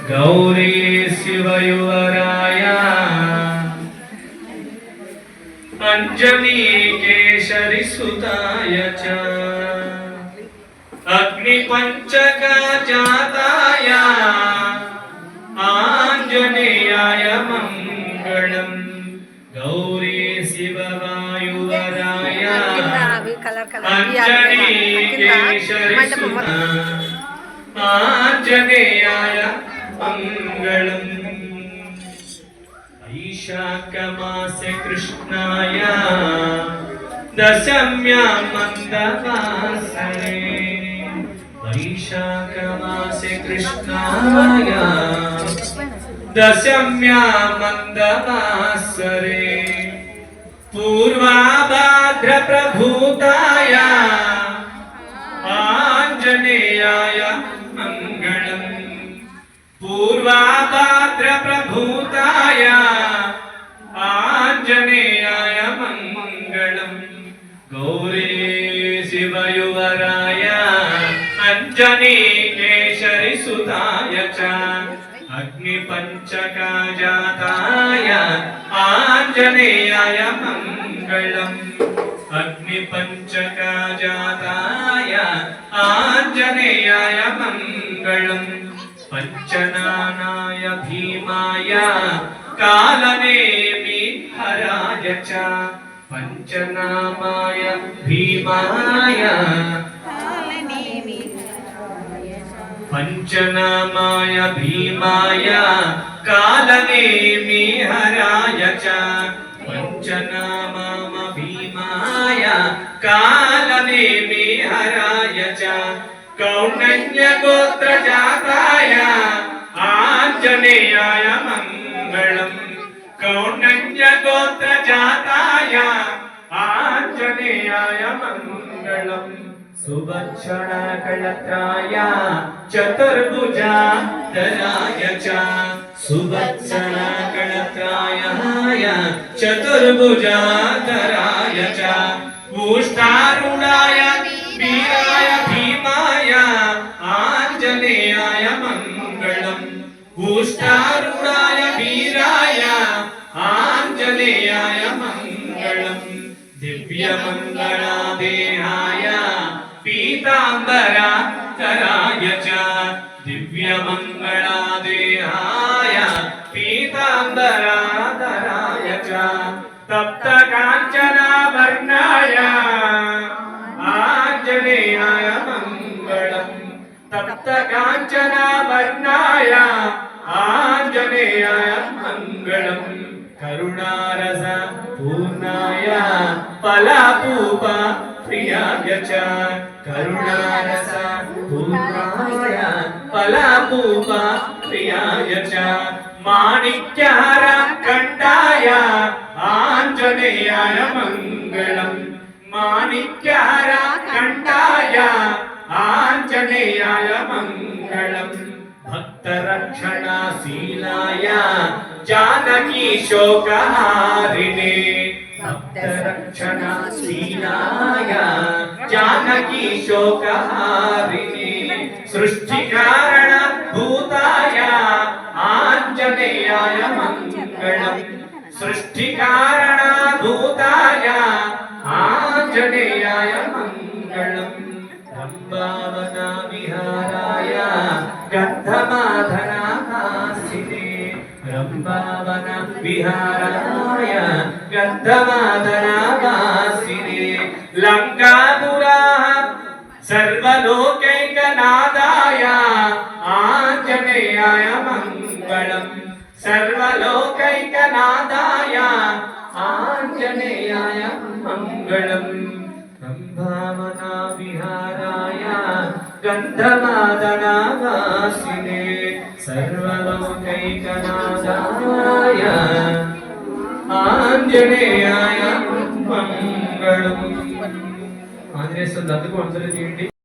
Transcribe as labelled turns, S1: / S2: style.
S1: गौरी शिवयुवराय अंजनी केशरी सुताय च अग्निपंचका जाताय आंजनेयाय मंगलम् गौरी शिवयुवराय अंजनी केशरी सुताय आंजनेयाय मंगलम् वैशाखमासे कृष्णाय दशम्यां मंदवासरे वैशाखमासे कृष्णाय दशम्यां मंदवासरे पूर्वाभाद्र प्रभूताय आंजनेयाय मंगलम् पूर्वाभाद्र प्रभूताय आंजनेयाय मंगलम् गौरी शिवयुवराय अंजनी केशरी सुताय च अग्निपंचका जाताय आंजनेयाय मंगलम् अग्निपंचका जाताय आंजनेयाय मंगलम् पंचनानाय भीमाय कालनेमि हराय च पंचनामाय भीमाय पंचनामाय भीमाय कालनेमि हराय च पंचनामाम भीमाय कालनेमि हराय च कौंडन्य गोत्र जाताय आंजनेयाय मंगलम् कौंडन्य गोत्र जाताय आंजनेयाय मंगलम् सुभक्षणा कलत्राय चतुर्भुजाधराय च सुभक्षणा कलत्राय चतुर्भुजाधराय च उष्टारूढाय वीराय भीमाय आंजनेयाय मंगलम् उष्टारूढाय वीराय आंजनेयाय मंगलम् दिव्यमंगलादेहाय पीतांबराधराय च दिव्यमंगलादेहाय पीतांबराधराय च तप्तकाञ्चनावर्णाय आंजनेयाय मंगलम् तप्तकाञ्चनावर्णाय आंजनेयाय मंगलम् करुणारस पूर्णाय फलापूप प्रियाय च करुणारस पूर्णाय फलापूप प्रियाय च माणिक्यहार कंठाय आंजनेयाय मंगलम् माणिक्यहार कंठाय आंजनेयाय मंगलम् भक्तरक्षणाशीलाय जानकी शोकहारिणे भक्तरक्षणाशीलाय जानकी शोकहारिणे सृष्टिकारण भूताय आंजनेयाय मंगलम् सृष्टिकारण भूताय आंजनेयाय मंगलम् रंभावना विहाराय गन्धमादनाहासिने रंभावना विहाराय गन्धमादनाहासिने लङ्कापुराः सर्वलोकैकनादाय आंजनेयाय मंगलम् सर्वलोकैकनादाय आंजनेयाय मंगलम् रंभावना विहाराय गन्धमादनाहासिने सर्वलोकैकनादाय आंजनेयाय मंगलम् आंजनेय स्तुति అందరూ చేయండి।